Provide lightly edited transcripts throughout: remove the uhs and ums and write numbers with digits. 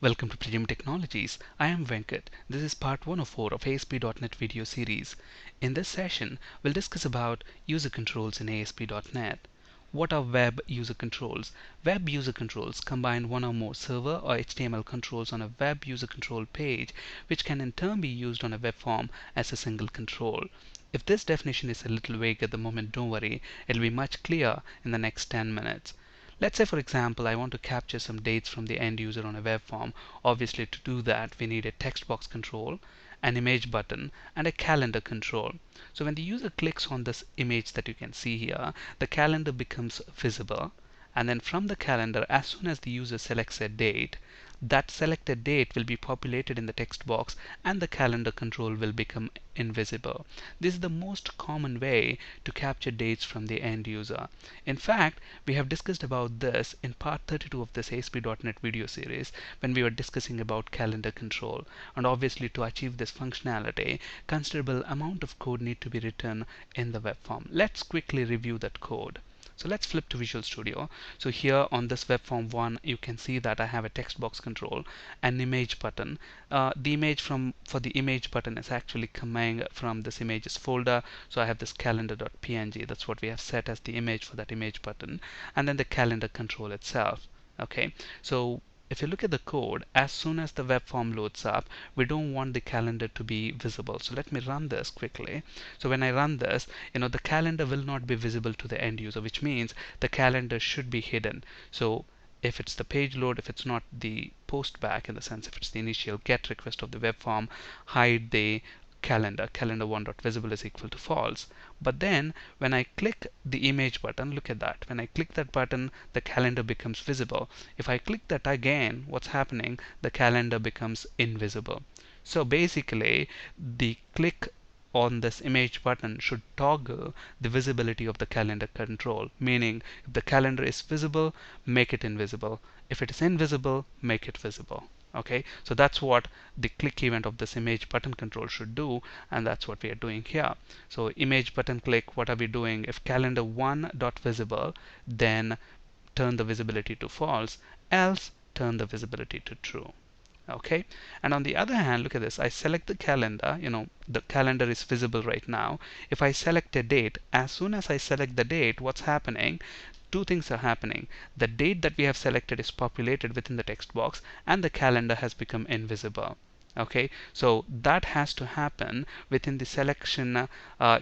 Welcome to Prism Technologies. I am Venkat. This is part 104 of ASP.NET video series. In this session, we'll discuss about user controls in ASP.NET. What are web user controls? Web user controls combine one or more server or HTML controls on a web user control page, which can in turn be used on a web form as a single control. If this definition is a little vague at the moment, don't worry, it'll be much clearer in the next 10 minutes. Let's say, for example, I want to capture some dates from the end user on a web form. Obviously, to do that, we need a text box control, an image button, and a calendar control. So when the user clicks on this image that you can see here, the calendar becomes visible. And then from the calendar, as soon as the user selects a date, that selected date will be populated in the text box and the calendar control will become invisible. This is the most common way to capture dates from the end user. In fact, we have discussed about this in part 32 of this ASP.NET video series when we were discussing about calendar control. And obviously, to achieve this functionality, considerable amount of code need to be written in the web form. Let's quickly review that code. So let's flip to Visual Studio. So here on this web form 1, you can see that I have a text box control, an image button. The image for the image button is actually coming from this images folder. So I have this calendar.png. That's what we have set as the image for that image button, and then the calendar control itself. Okay, so if you look at the code, as soon as the web form loads up, we don't want the calendar to be visible. So let me run this quickly. So when I run this, the calendar will not be visible to the end user, which means the calendar should be hidden. So if it's the page load, if it's not the post back, in the sense if it's the initial get request of the web form, hide the calendar1.visible is equal to false. But then when I click the image button, look at that. When I click that button, the calendar becomes visible. If I click that again, what's happening? The calendar becomes invisible. So basically, the click on this image button should toggle the visibility of the calendar control, meaning if the calendar is visible, make it invisible. If it is invisible, make it visible. Okay, so that's what the click event of this image button control should do, and that's what we are doing here. So image button click, what are we doing? If calendar1.visible, then turn the visibility to false, else turn the visibility to true. Okay, and on the other hand, look at this. I select the calendar, the calendar is visible right now. If I select a date, as soon as I select the date, what's happening? Two things are happening. The date that we have selected is populated within the text box and the calendar has become invisible. Okay, so that has to happen within the selection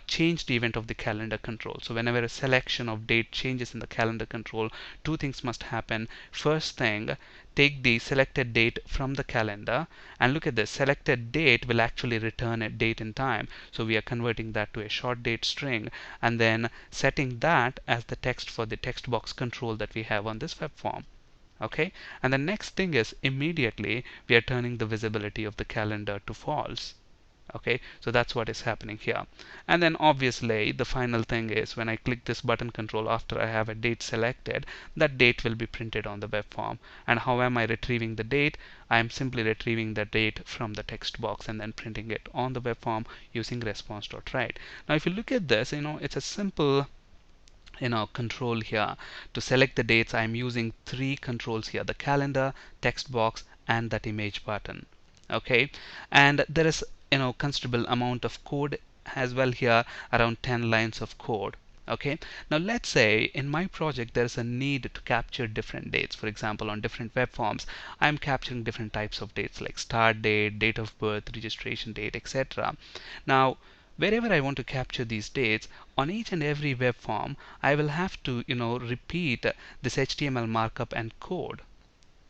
changed event of the calendar control. So whenever a selection of date changes in the calendar control, two things must happen. First thing, take the selected date from the calendar, and look at this, selected date will actually return a date and time. So we are converting that to a short date string and then setting that as the text for the text box control that we have on this web form. Okay, and the next thing is immediately we are turning the visibility of the calendar to false. Okay, so that's what is happening here. And then obviously the final thing is when I click this button control after I have a date selected, that date will be printed on the web form. And how am I retrieving the date? I am simply retrieving the date from the text box and then printing it on the web form using response.write. Now if you look at this, it's a simple control here. To select the dates, I'm using three controls here: the calendar, text box, and that image button. Okay, and there is considerable amount of code as well here, around 10 lines of code. Okay, now let's say in my project there is a need to capture different dates. For example, on different web forms, I'm capturing different types of dates like start date, date of birth, registration date, etc. Now wherever I want to capture these dates, on each and every web form, I will have to repeat this HTML markup and code.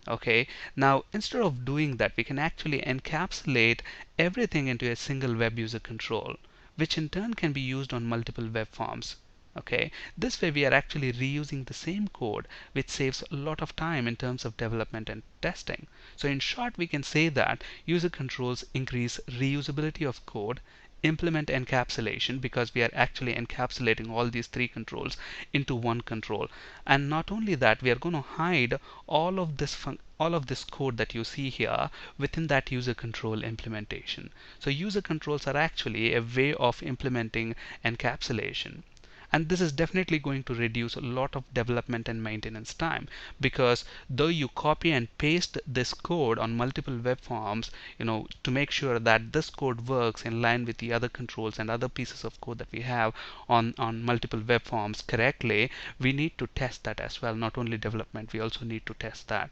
Okay, now instead of doing that, we can actually encapsulate everything into a single web user control, which in turn can be used on multiple web forms. Okay, this way we are actually reusing the same code, which saves a lot of time in terms of development and testing. So in short, we can say that user controls increase reusability of code, implement encapsulation, because we are actually encapsulating all these three controls into one control. And not only that, we are going to hide all of this code that you see here within that user control implementation. So user controls are actually a way of implementing encapsulation. And this is definitely going to reduce a lot of development and maintenance time, because though you copy and paste this code on multiple web forms, to make sure that this code works in line with the other controls and other pieces of code that we have on multiple web forms correctly, we need to test that as well. Not only development, we also need to test that.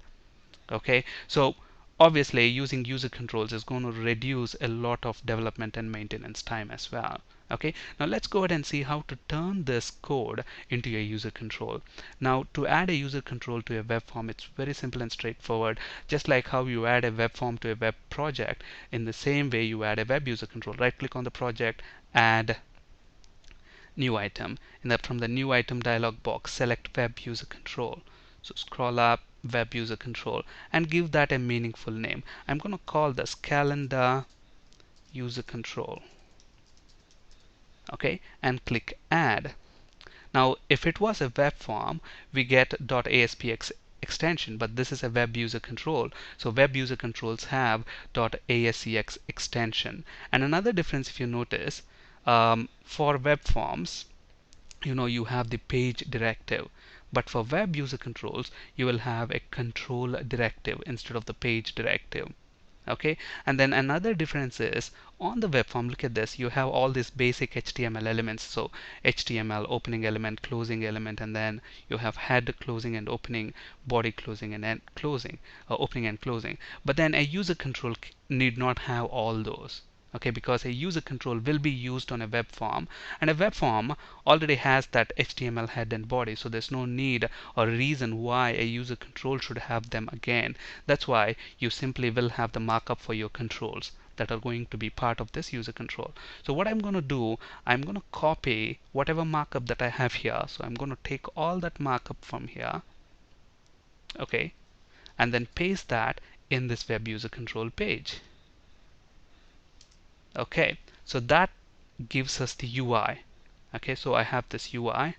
Okay, so obviously using user controls is going to reduce a lot of development and maintenance time as well. Okay, now let's go ahead and see how to turn this code into a user control. Now, to add a user control to a web form, it's very simple and straightforward. Just like how you add a web form to a web project, in the same way you add a web user control. Right click on the project, add new item, and then from the new item dialog box, select web user control. So scroll up, web user control, and give that a meaningful name. I'm going to call this calendar user control. Okay, and click add. Now, if it was a web form, we get .aspx extension, but this is a web user control, so web user controls have .ascx extension. And another difference, if you notice, for web forms, you have the page directive, but for web user controls you will have a control directive instead of the page directive. Okay, and then another difference is on the web form, look at this, you have all these basic HTML elements. So HTML opening element, closing element, and then you have head closing and opening, body closing and end closing, opening and closing. But then a user control need not have all those. Okay, because a user control will be used on a web form, and a web form already has that HTML head and body, so there's no need or reason why a user control should have them again. That's why you simply will have the markup for your controls that are going to be part of this user control. So what I'm going to do, I'm going to copy whatever markup that I have here. So I'm going to take all that markup from here, okay, and then paste that in this web user control page. Okay, so that gives us the UI. Okay, so I have this UI,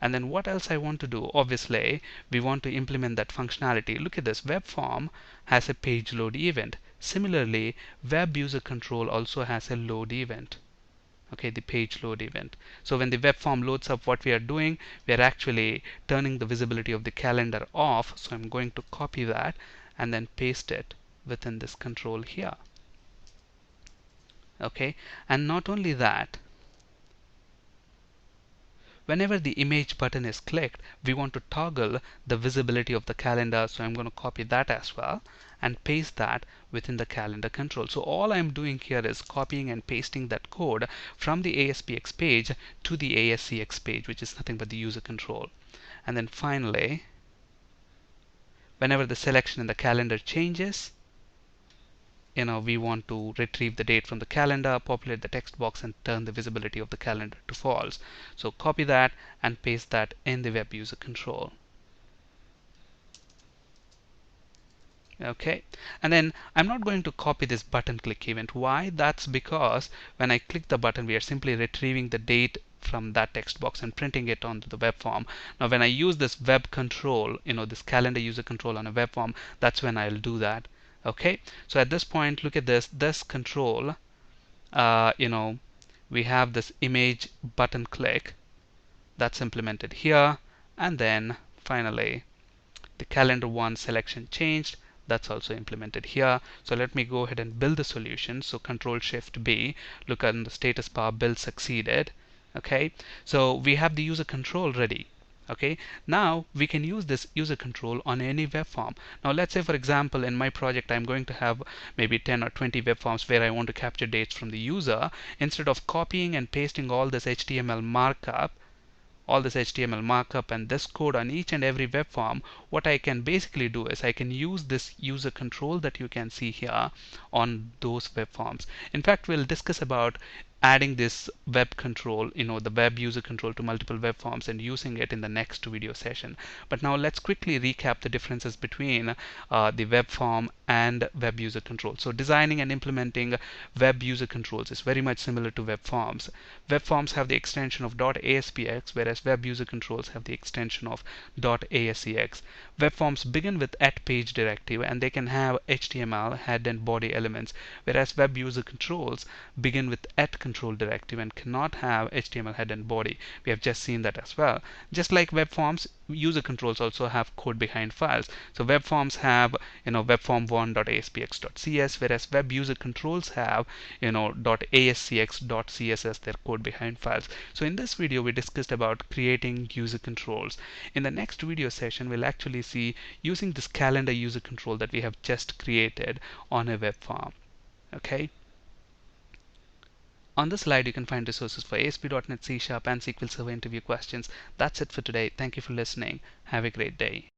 and then what else I want to do? Obviously, we want to implement that functionality. Look at this, web form has a page load event. Similarly, web user control also has a load event. Okay, the page load event. So when the web form loads up, what we are doing, we are actually turning the visibility of the calendar off. So I'm going to copy that and then paste it within this control here. Okay, and not only that, whenever the image button is clicked, we want to toggle the visibility of the calendar. So I'm going to copy that as well and paste that within the calendar control. So all I'm doing here is copying and pasting that code from the ASPX page to the ASCX page, which is nothing but the user control. And then finally, whenever the selection in the calendar changes, we want to retrieve the date from the calendar, populate the text box, and turn the visibility of the calendar to false. So copy that and paste that in the web user control. Okay, and then I'm not going to copy this button click event. Why? That's because when I click the button, we are simply retrieving the date from that text box and printing it onto the web form. Now when I use this web control, this calendar user control on a web form, that's when I'll do that. Okay, so at this point, look at this control, we have this image button click that's implemented here, and then finally the calendar one selection changed, that's also implemented here. So let me go ahead and build the solution. So Control Shift B, look at the status bar, build succeeded. Okay, so we have the user control ready. Okay, now we can use this user control on any web form. Now let's say, for example, in my project I'm going to have maybe 10 or 20 web forms where I want to capture dates from the user. Instead of copying and pasting all this HTML markup and this code on each and every web form, what I can basically do is I can use this user control that you can see here on those web forms. In fact, we'll discuss about adding this web control, the web user control to multiple web forms and using it in the next video session. But now let's quickly recap the differences between the web form and web user control. So designing and implementing web user controls is very much similar to web forms. Web forms have the extension of .aspx, whereas web user controls have the extension of .ascx. Web forms begin with @page directive and they can have HTML head and body elements, whereas web user controls begin with control directive and cannot have HTML head and body. We have just seen that as well. Just like web forms, user controls also have code behind files. So web forms have webform1.aspx.cs, whereas web user controls have .ascx.css, their code behind files. So in this video we discussed about creating user controls. In the next video session we'll actually see using this calendar user control that we have just created on a web form. Okay. On the slide you can find resources for ASP.NET, C# and SQL Server interview questions. That's it for today. Thank you for listening. Have a great day.